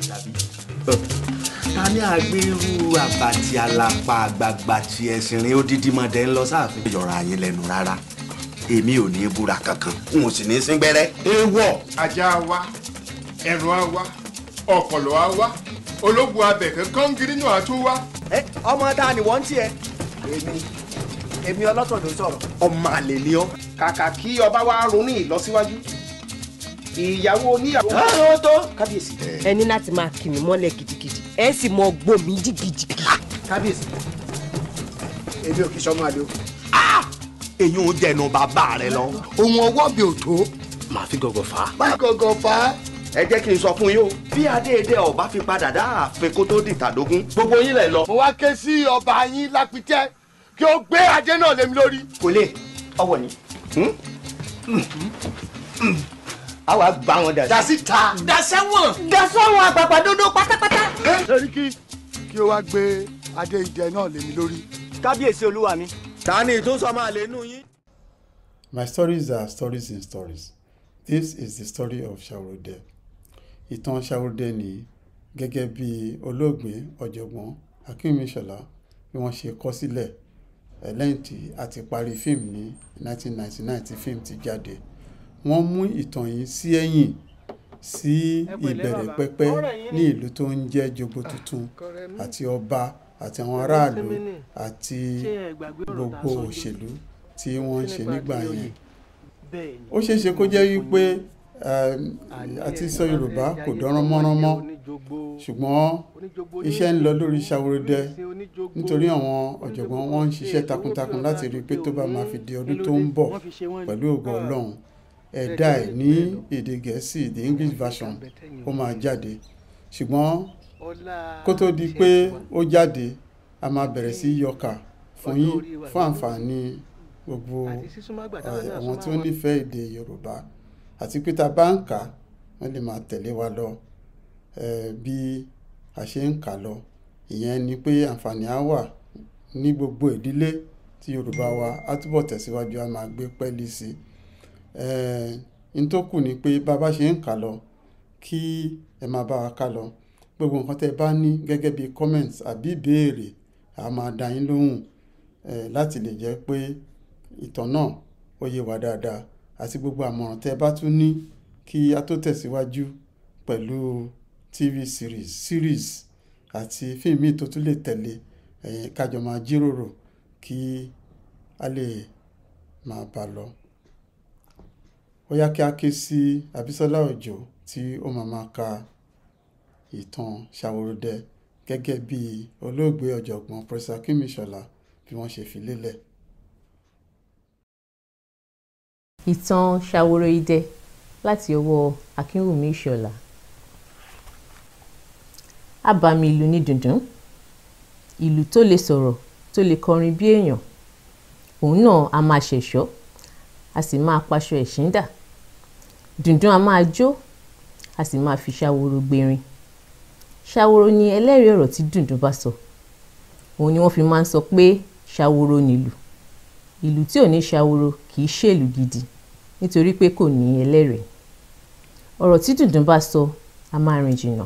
Àlàbí. Ta ní agbérú àbàtì àlàpà àgbààgbà tí ẹ̀sìn rìn odidi mọ̀dẹ́ ń lọ sáàfin. Ìjọra ayé lẹ́nu rárá. Èmi ò ní búra kankan. N ò sì ní sín gbẹ́rẹ́. Ewọ̀ ajá wa, ẹ̀rùn á wá, ọ̀pọ̀lọ́ á wá, ológun abẹ̀kẹ́ kọ́ngírí náà á tún wá. Ọmọ ta ni wọ́n ń tiẹ̀? Èmi ọlọ́tọ̀ ló sọ̀rọ̀. Ọmọ àlè ni ọ́. Kàkà kí ọba wa ronú ìlọsíwájú. Ìyàwó oníyàwó. Ó tó. Kábíyèsí. Ẹ ní láti máa kì mí mọ́lẹ̀ gidigidi. Ẹ sì mọ gbó mi jìgìjìgì. Kábíyèsí. Èmi ò kì í sọmọ àlè o. Èyí ò jẹnu bàbá rẹ lọ. Ohun ọwọ́ mi ò tó. Màá fi gọ̀gọ̀ fà á. Má gọ̀gọ̀ fà á. Ẹ jẹ́ kí n sọ fún yín o. Bí Adéèdè ọba fi padà dá ààfin kó tó dìtàdógún. Gbogbo yín lẹ̀ lọ. Mo wá ké sí ọba yín Lápítẹ́ kí ó gbé adé náà lé mi lórí. Kò lè ọwọ́ ni. Àwa gbà wọn dà. Dà síta. Dasẹ́wọ̀n àgbààgbà dodo pátápátá. Sẹ́ríkì kí ó wá gbé adé idẹ náà lé mi lórí. Kábíyèsí olúwa mi. Ta ni tó sọ máa lè nú yín? My stories are stories in stories. This is the story of Ṣàwòròdẹ. Ìtàn Ṣàwòròdẹ ni gẹ́gẹ́ bí olóògbé ọ̀jọ̀gbọ́n Akínwùmí Ìṣọ̀lá bí wọ́n ṣe kọ sílẹ̀ lẹ́yìn tí a ti parí fíìmù ní 1999 tí fíìmù ti jáde. Wọ́n mú ìtàn yìí sí ẹ̀yìn sí ìbẹ̀rẹ̀ pẹ́pẹ́ ní ìlú tó ń jẹ́ Jogbo Tuntun àti ọba àti àwọn aráàlú àti gbogbo òṣèlú tí wọ́n ń ṣe nígbà yẹn. Ó ṣeéṣe kó jẹ́ wípé àti sọ Yorùbá kò dánrán mọ́ránmọ́ ṣùgbọ́n iṣẹ́ ń lọ lórí Ṣàwòròdẹ nítorí àwọn ọ̀jọ̀gbọ́n wọn ń ṣiṣẹ́ takuntakun láti rí i pé tó bá máa fi di ọdún tó ń bọ̀ pẹ̀lú ògo Ọlọ́run ẹ̀dá ẹ̀ ní èdè Gẹ̀ẹ́sì the English version ó máa jáde ṣùgbọ́n kó tó di pé ó jáde a máa bẹ̀rẹ̀ sí yọkà fún yín fún àǹfààní gbogbo àwọn tí ó nífẹ̀ẹ́ èdè Yorùbá àti pé tá a bá ń kà wọ́n lè máa tẹ̀lé wa lọ bí a ṣe ń kà lọ ìyẹn ni pé àǹfààní á wà ní gbogbo ìdílé tí Yorùbá wa á túbọ̀ tẹ̀síwájú á máa gbé pẹ́ẹ́lí sí i n tó kù ni pé bá a bá ṣe ń kà lọ kí ẹ máa bá wa kà lọ gbogbo nǹkan tẹ́ ẹ bá ní gẹ́gẹ́ bí comments àbí ìbéèrè a máa dá yín lóhùn láti lè jẹ́ pé ìtàn náà ó yé wa dáadáa àti gbogbo àmọ̀ràn tẹ́ ẹ bá tún ní kí a tó tẹ̀síwájú pẹ̀lú TV series àti fíìmù tó tún lè tẹ̀lé kájọ máa jíròrò kí a lè máa bá lọ. Ó yá kí a ké sí Abísọ́lá Òjó tí ó máa ka ìtàn Ṣàwòròdẹ gẹ́gẹ́ bí olóògbé ọ̀jọ̀gbọ́n Professor Akínwùmí Ìṣọ̀lá bí wọ́n ṣe fi lélẹ̀. Ìtàn Ṣàwòròdẹ láti ọwọ́ Akínwùmí Ìṣọ̀lá. Abàmì ìlù ni dùndún, ìlù tó lè sọ̀rọ̀ tó lè kọrin bí èèyàn, òun náà a máa ṣẹ̀ṣọ́ a sì máa paṣọ ẹ̀ṣín dà, dùndún a máa jó a sì máa fi ṣàwòrò gbèrin. Ṣàwòrò ni ẹlẹ́rìí ọ̀rọ̀ tí dùndún bá sọ, òun ni wọ́n fi máa ń sọ pé ṣàwòrò nílù. Ìlù tí ò ní ṣàwòrò kì í ṣèlù gidi nítorí pé kò ní ẹlẹ́rìí. Ọ̀rọ̀ tí dùndún bá sọ a máa rìn jìnnà,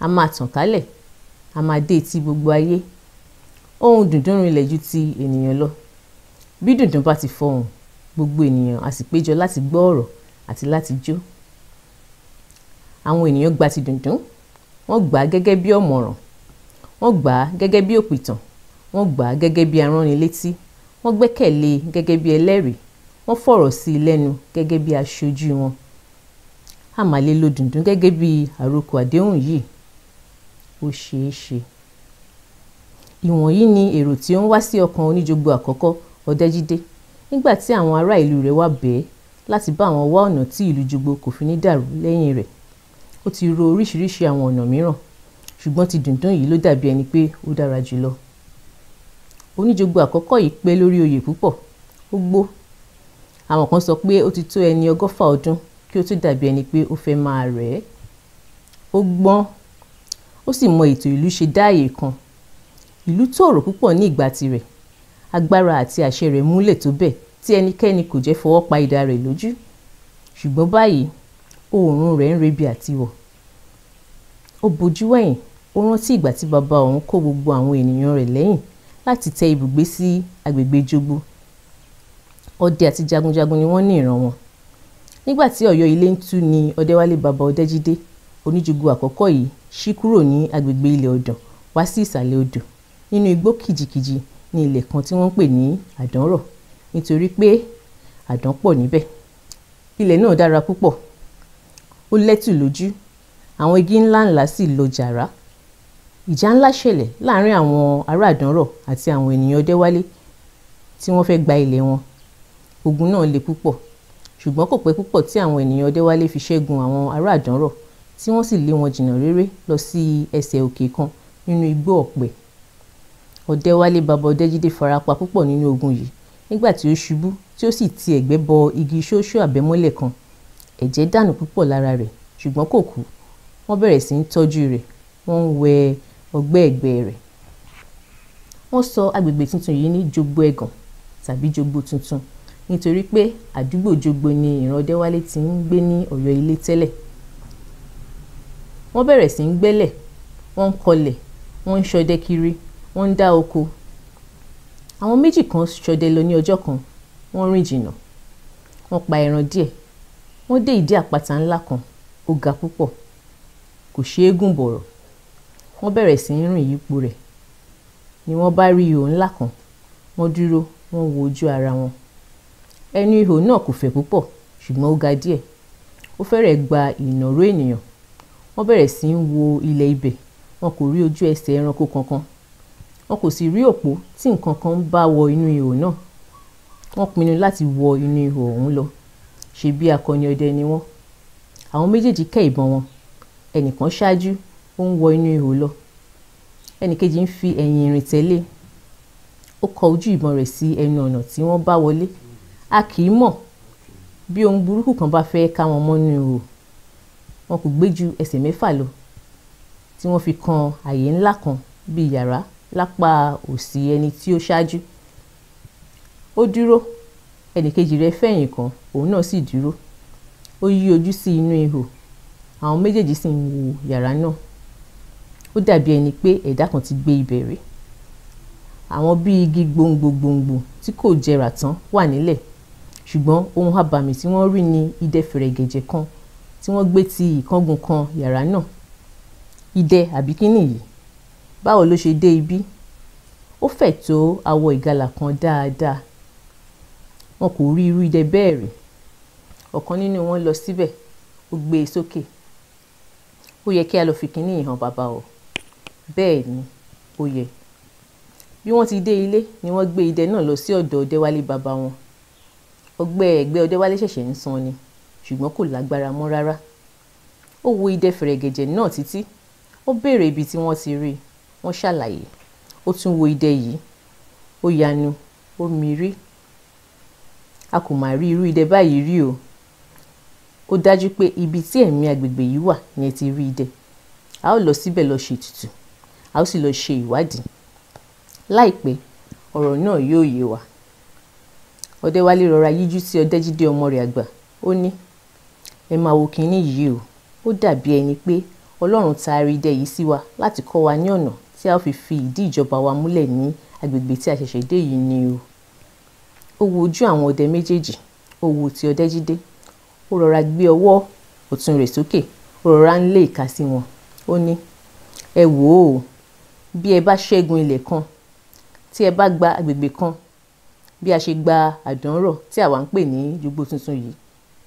a máa tàn kálẹ̀, a máa dé etí gbogbo ayé. Ohùn dùndún rinlẹ̀ ju ti ènìyàn lọ. Bí dùndún bá ti fọhùn, gbogbo ènìyàn a sì péjọ láti gbọ́ ọ̀rọ̀ àti láti jó. Àwọn ènìyàn gba ti dùndún, wọ́n gbà á gẹ́gẹ́ bí ọ̀mọ̀ràn, wọ́n gbà á gẹ́gẹ́ bí òpìtàn, wọ́n gbà á gẹ́gẹ́ bí aránnilétí, wọ́n gbẹ́kẹ̀lé gẹ́gẹ́ bí ẹlẹ́rìí, wọ́n fọ̀rọ̀ sí i lẹ́nu gẹ́gẹ́ bí aṣojú wọn. A máa lè lo dùndún gẹ́gẹ́ bí àrokò àdéhùn yìí. Ó ṣeé ṣe. Ìwọ̀nyí ni èrò tí ó ń wá sí ọkàn oníjogbo àkọ́kọ́ Ọdẹ́jídé nígbà tí àwọn ará ìlú rẹ̀ wá bẹ̀ẹ́ láti bá àwọn wá ọ̀nà tí ìlú Jogbo kò fi ní dàrú lẹ́yìn rẹ̀. Ó ti ro oríṣiríṣi àwọn ọ̀nà mìíràn ṣùgbọ́n ti dùndún yìí ló dàbí ẹni pé ó dára jùlọ. Oníjogbo àkọ́kọ́ yìí pẹ́ lórí oyè púpọ̀, ó gbó. Àwọn kan sọ pé ó ti tó ẹni 100 ọdún kí ó tó dàbí ẹni pé ó fẹ́ máa rẹ̀ ẹ́. Ó gbọ́n, ó sì mọ ètò ìlú ṣe dáàyè kan. Ìlú tòrò púpọ̀ ní ìgbà tirẹ̀, agbára àti àṣẹ rẹ̀ múlẹ̀ tó bẹ́ẹ̀ tí ẹnikẹ́ni kò jẹ́ fọwọ́ pa idà rẹ̀ lójú. Ṣùgbọ́n báyìí oòrùn rẹ̀ ń rebi àtiwọ̀. ó bojú wẹ̀yìn, ó rántí ìgbà tí bàbá òun kó gbogbo àwọn ènìyàn rẹ̀ lẹ́yìn láti tẹ ibùgbé sí agbègbè Jogbo. Ọdẹ àti jagunjagun ni wọ́n ní ìran wọn. Nígbà tí Ọ̀yọ́ ilé ń tú ni Ọdẹ́wálé bàbá Ọdẹ́jídé, oníjogbo àkọ́kọ́ yìí, ṣí kúrò ní agbègbè ilẹ̀ Ọ̀dàn wá sí ìsàlẹ̀ odò nínú igbó kìjikìji ní ilẹ̀ kan tí wọ́n ń pè ní Àdánrọ̀, nítorí pé àdán pọ̀ níbẹ̀. Ilẹ̀ náà dára púpọ̀, ó lẹ́tù lójú, àwọn igi ńláńlá sì lọ jàrá. Ìjà ńlá ṣẹlẹ̀ láàrin àwọn ará Àdánrọ̀ àti àwọn ènìyàn Ọdẹ́wálé tí wọ́n fẹ́ gba ilẹ̀ wọn. Ogun náà le púpọ̀, ṣùgbọ́n kò pẹ́ púpọ̀ tí àwọn ènìyàn Ọdẹ́wálé fi ṣẹ́gun àwọn ará Àdánrọ̀ tí wọ́n sì lé wọn jìnnà réré lọ sí ẹsẹ̀ òkè kan nínú igbó ọ̀pẹ. Ọdẹ́wálé bàbá Ọdẹ́jídé farapa púpọ̀ nínú ogun yìí nígbà tí ó ṣubú tí ó sì ti ẹ̀gbẹ́ bọ igi ṣóṣó àbẹ́mọ́lẹ̀ kan. Ẹ̀jẹ̀ dànù púpọ̀ lára rẹ̀, ṣùgbọ́n kò kú. Wọ́n bẹ̀rẹ̀ sí í tọ́jú rẹ̀, wọ́n ń wẹ ọgbẹ́ ẹ̀gbẹ́ rẹ̀. Wọ́n sọ agbègbè tuntun yìí ní Jogbo Ẹ̀gàn tàbí Jogbo Tuntun nítorí pé àdúgbò Jogbo ni ìran Ọdẹ́wálé ti ń gbé ní Ọ̀yọ́ ilé tẹ́lẹ̀. Wọ́n bẹ̀rẹ̀ sí í gbẹ́lẹ̀, wọ́n ń kọlẹ̀, wọ́n ń ṣọdẹ kiri, wọ́n ń dá oko. Àwọn méjì kan ṣọdẹ lọ ní ọjọ́ kan, wọ́n rìn jìnnà, wọ́n pa ẹran díẹ̀, wọ́n dé ìdí àpáta ńlá kan, ó ga púpọ̀, kò ṣeé gùn bọ̀rọ̀. Wọ́n bẹ̀rẹ̀ sí í rìn yípo rẹ̀, ni wọ́n bá rí ihò ńlá kan. Wọ́n dúró, wọ́n wo ojú ara wọn. Ẹnu ihò náà kò fẹ̀ púpọ̀, ṣùgbọ́n ó ga díẹ̀, ó fẹ́rẹ̀ gba ìnàró ènìyàn. Wọ́n bẹ̀rẹ̀ sí í wo ilẹ̀ ibẹ̀, wọn kò rí ojú ẹsẹ̀ ẹranko kankan, wọn kò sì rí òpó tí nǹkan kan bá wọ inú ihò náà. Wọ́n pinnu láti wọ inú ihò ọ̀hún lọ, ṣe bí akọni ọdẹ ni wọ́n. Àwọn méjèèjì kẹ́ ìbọn wọn, ẹnìkan ṣáájú, ó ń wọ inú ihò lọ, ẹnìkejì ń fi ẹ̀yìn rìn tẹ̀lé. Ó kọ ojú ìbọn rẹ̀ sí ẹnu ọ̀nà tí wọ́n bá wọlé. A kì í mọ̀ bí ohun burúkú kan bá fẹ́ ká wọn mọ́nú ihò. Wọn kò gbé ju ẹsẹ̀ 6 lọ tí wọ́n fi kan àyè ńlá kan bí yàrá lápá òsì ẹni tí ó ṣáájú. Ó dúró, ẹnìkejì rẹ̀ fẹ̀yìn kàn, òun náà sì dúró. Ó yí ojú sí inú ihò, àwọn méjèèjì sì ń wo yàrá náà. Ó dàbí ẹni pé ẹ̀dá kan ti gbé ibẹ̀ rí. Àwọn bí igi gbòǹgbò tí kò jẹrà tán wà nílẹ̀, ṣùgbọ́n ohun abàmì tí wọ́n rí ni idẹ fẹ̀rẹ̀gẹ̀jẹ̀ kan tí wọ́n gbé ti ìkángun kan yàrá náà. Idẹ àbí kí nìyí? Báwo ló ṣe dé ibí? Ó fẹ̀ tó awọ ìgalà kan dáadáa. Wọn kò rí irú idẹ bẹ́ẹ̀ rí. Ọ̀kan nínú wọn lọ síbẹ̀, ó gbé e sókè. Ó yẹ kí a lọ fi kíní yìí hàn bàbá o. Bẹ́ẹ̀ ni, ó yẹ. Bí wọ́n ti dé ilé ni wọ́n gbé idẹ náà lọ sí ọ̀dọ̀ Ọdẹ́wálé bàbá wọn. Ọgbẹ́ ẹ̀gbẹ́ Ọdẹ́wálé ṣẹ̀ṣẹ̀ ń san ni, ṣùgbọ́n kò lágbára mọ́ rárá. Ó wo idẹ fẹ̀rẹ̀gẹ̀jẹ̀ náà títí. Ó béèrè ibi tí wọ́n ti rí. Wọ́n ṣàlàyé. Ó tún wo idẹ yìí. Ó yanu, ó mirí. A kò mà rí irú idẹ báyìí rí o. Ó dájú pé ibi tí ẹ̀mí agbègbè yìí wà ni ẹ ti rí idẹ. A ó lọ síbẹ̀ lọ ṣe ètùtù. A ó sì lọ ṣe ìwádìí. Láìpẹ́, ọ̀rọ̀ náà yóò yé wa. Ọdẹ́wálé rọra yíjú sí Ọdẹ́jídé ọmọ rẹ̀ àgbà. Ó ní, ẹ máa wo kinní yìí o. Ó dàbí ẹni pé Ọlọ́run taari idẹ yìí sí wa láti kọ́ wa ní ọ̀nà tí a ó fi ìdí ìjọba wa múlẹ̀ ní agbègbè tí a ṣẹ̀ṣẹ̀ dé yìí ni o. Ó wo ojú àwọn ọdẹ méjèèjì, ó wo ti Ọdẹ́jídé. Ó rọra gbé ọwọ́ ọ̀tún rẹ̀ sókè, ó rọra ń lé ìka sí wọn. Ó ní, ẹ wò ó, bí ẹ bá ṣẹ́gun ilẹ̀ kan, tí ẹ bá gba agbègbè kan, bí a ṣe gba Àdánrọ̀ tí àwa ń pè ní Jogbo Tuntun yìí,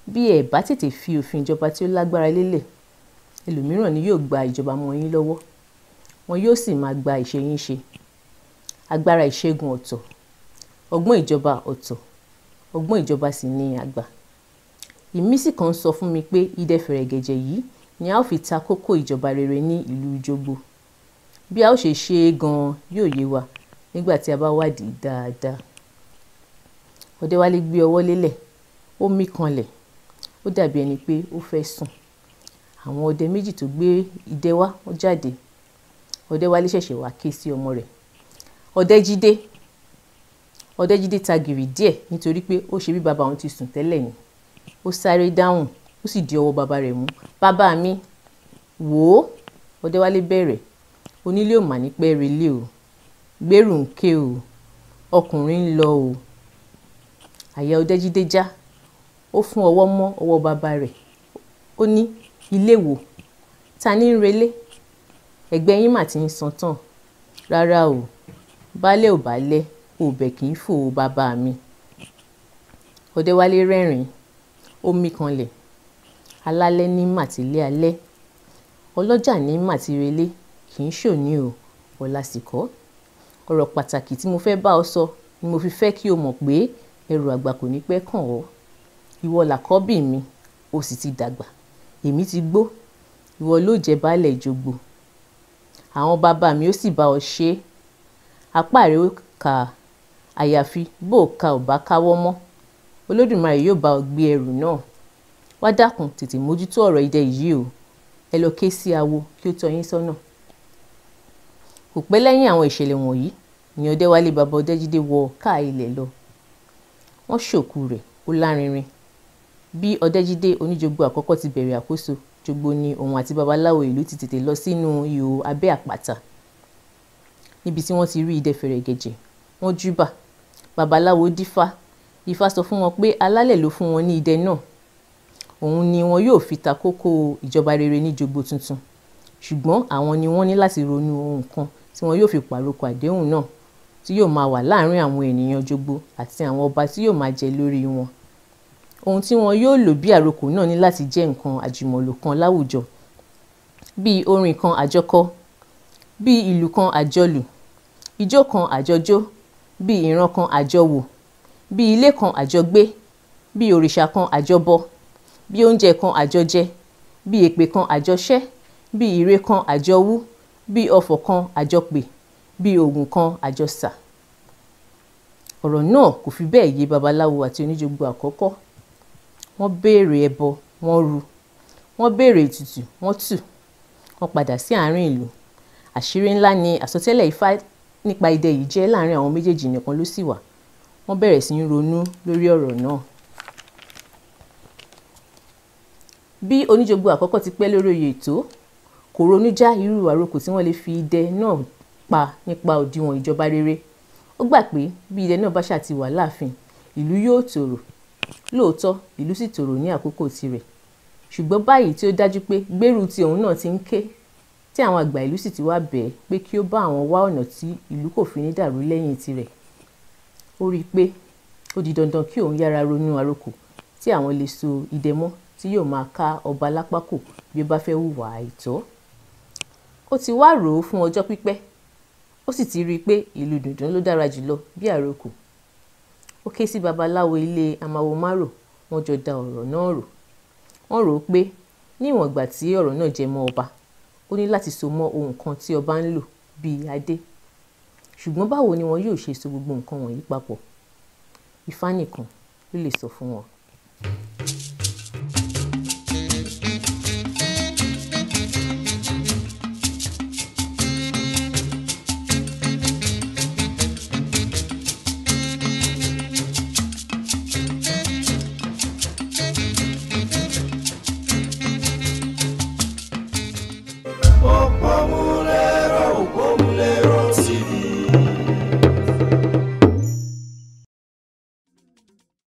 bí ẹ bá tètè fi òfin ìjọba tí ó lágbára lélẹ̀, ẹlòmíràn ni yóò gba ìjọba mọ́ yín lọ́wọ́. Wọn yóò sì máa gba ìṣe yín ṣe. Agbára ìṣẹ́gun ọ̀tọ̀, ọgbọ́n ìjọba ọ̀tọ̀, ọgbọ́n ìjọba sì ni àgbà. Ìmísí kan sọ fún mi pé idẹ fẹ̀rẹ̀gẹ̀jẹ̀ yìí ni a ó fi ta kókó ìjọba rere ní ìlú Jogbo. Bí a ó ṣe ṣe é gan-an yóò yé wa nígbà tí a bá wádìí dáadáa. Ọdẹ́wálé gbé ọwọ́ lélẹ̀, ó mí kanlẹ̀, ó dàbí ẹni pé ó fẹ́ sùn. Àwọn ọdẹ méjì tó gbé idẹ wá wọ́n jáde. Ọdẹ́wálé ṣẹ̀ṣẹ̀ wá ké sí ọmọ rẹ̀. Ọdẹ́jídé. Ọdẹ́jídé ta gìrì díẹ̀ nítorí pé ó ṣe bí bàbá òun ti sùn tẹ́lẹ̀ ni. Ó sáré dáhùn, ó sì di ọwọ́ bàbá rẹ̀ mú. Bàbá mi, wò ó. Ọdẹ́wálé bẹ̀rẹ̀, onílé ò mà ní pẹ́ relé o, gbèrú ń ké o, ọkùnrin ń lọ o. Àyà Ọdẹ́jídé já, ó fún ọwọ́ mọ́ ọwọ́ bàbá rẹ̀, ó ní ilé wo, ta ní ń relé, ẹgbẹ́ yín mà ti ń san tán. Rárá o, baálé ò bálẹ̀, òbẹ̀ kì í fò bàbá mi. Ọdẹ́wálé rẹ́rìn-ín, ó mí kanlẹ̀, alálẹ́ ní màtílé alẹ́, ọlọ́jà ní màtírelé, kì í ṣòní o, ọ̀la sì kọ́. Ọ̀rọ̀ pàtàkì tí mo fẹ́ bá ọ sọ ni mo fi fẹ́ kí o mọ̀ pé ẹrù àgbà kò ní pẹ́ kàn ọ́. Ìwọ làkọ́bí mi, o sì ti dàgbà, èmi ti gbó, ìwọ ló jẹ baálẹ̀ Jogbo. Àwọn bàbá mi ó sì bá ọ ṣe é. Apá rẹ ó kà, àyàfi bó o ka ò bá káwọ́ mọ́. Olódùmarè yóò bá ọ gbé ẹrù náà. Wá dákun tètè mójútó ọ̀rọ̀ idẹ yìí o. Ẹ lọ ké sí awo kí ó tọ́ yín sọ́nà. Kò pẹ́ lẹ́yìn àwọn ìṣẹ̀lẹ̀ wọ̀nyí ni Ọdẹ́wálé bàbá Ọdẹ́jídé wọ káà ilẹ̀ lọ. Wọ́n ṣòkú rẹ̀ ó lárinrin. Bí Ọdẹ́jídé oníjogbo àkọ́kọ́ ti bẹ̀rẹ̀ àkóso, Jogbo ni òun àti babaláwo ìlú ti tètè lọ sínú ihò abẹ́ àpáta. Níbi tí wọ́n ti rí idẹ fẹ̀rẹ̀gẹ̀jẹ̀, wọ́n júbà. Babaláwo dífá. Ifá sọ fún wọn pé alálẹ̀ ló fún wọn ní idẹ náà. Òun ni wọn yóò fi ta kókó ìjọba rere ní Jogbo tuntun. Ṣùgbọ́n àwọn ni wọ́n ní láti ronú ohun kan tí wọn yóò fi pàrokò àdéhùn náà, tí yóò máa wà láàárín àwọn ènìyàn Jogbo àti àwọn ọba tí yóò máa jẹ lórí wọn. Ohun tí wọn yóò lò bí àrokò náà ní láti jẹ́ nǹkan àjùmọ̀lò kan láwùjọ, bíi orin kan àjọkọ, bíi ìlù kan àjọlù, ijó kan àjọjó, bíi ìran kan àjọwò, bíi ilé kan àjọgbé, bíi òrìṣà kan àjọbọ, bíi oúnjẹ kan àjọjẹ, bíi èpè kan àjọṣẹ́, bíi ìre kan àjọwú, bíi ọfọ̀ kan àjọpè, bíi ògùn kan àjọsà. Ọ̀rọ̀ náà kò fi bẹ́ẹ̀ yé babaláwo àti oníjogbo àkọ́kọ́. Wọ́n béèrè ẹbọ, wọ́n rú. Wọ́n béèrè ètùtù, wọ́n tù. Wọ́n padà sí àárín ìlú. Àṣírí ńlá ni àsọtẹ́lẹ̀ Ifá nípa idẹ yìí jẹ́ láàárín àwọn méjèèjì nìkan ló sì wà. Wọ́n bẹ̀rẹ̀ sí í ronú lórí ọ̀rọ̀ náà. Bí oníjogbo àkọ́kọ́ ti pẹ́ lórí oyè tó, kò ronú já irú àrokò tí wọ́n lè fi idẹ náà pa nípa òdiwọ̀n ìjọba rere. Ó gbà pé bí idẹ náà bá ṣáà ti wà láàfin, ìlú yóò tòrò. Lóòótọ́, ìlú sì tòrò ní àkókò tirẹ̀. Ṣùgbọ́n báyìí tí ó dájú pé gbèrú tí òun náà ti ń ké, tí àwọn àgbà ìlú sì ti wá bẹ̀ẹ́ pé kí ó bá àwọn wá ọ̀nà tí ìlú kò fi ní dàrú lẹ́yìn tirẹ̀. Ó rí i pé ó di dandan kí òun yára ronú àrokò tí àwọn lè so idẹ mọ́ tí yóò máa ká ọba lápá kò bí ó bá fẹ́ hùwà àìtọ́. Ó ti wá rò ó fún ọjọ́ pípẹ́. Ó sì ti rí i pé ìlù dùndún ló dára jùlọ bí àrokò. Ó ké sí babaláwo ilé amáwo márò, wọ́n jọ da ọ̀rọ̀ náà rò. Wọ́n rò ó pé ní ìwọ̀n ìgbà tí ọ̀rọ̀ náà jẹ mọ́ ọba, ó ní láti so mọ́ ohun kan tí ọba ń lò bíi adé. Ṣùgbọ́n báwo ni wọn yóò ṣe so gbogbo nǹkan wọ̀nyí papọ̀? Ifá nìkan ló lè sọ fún wọn.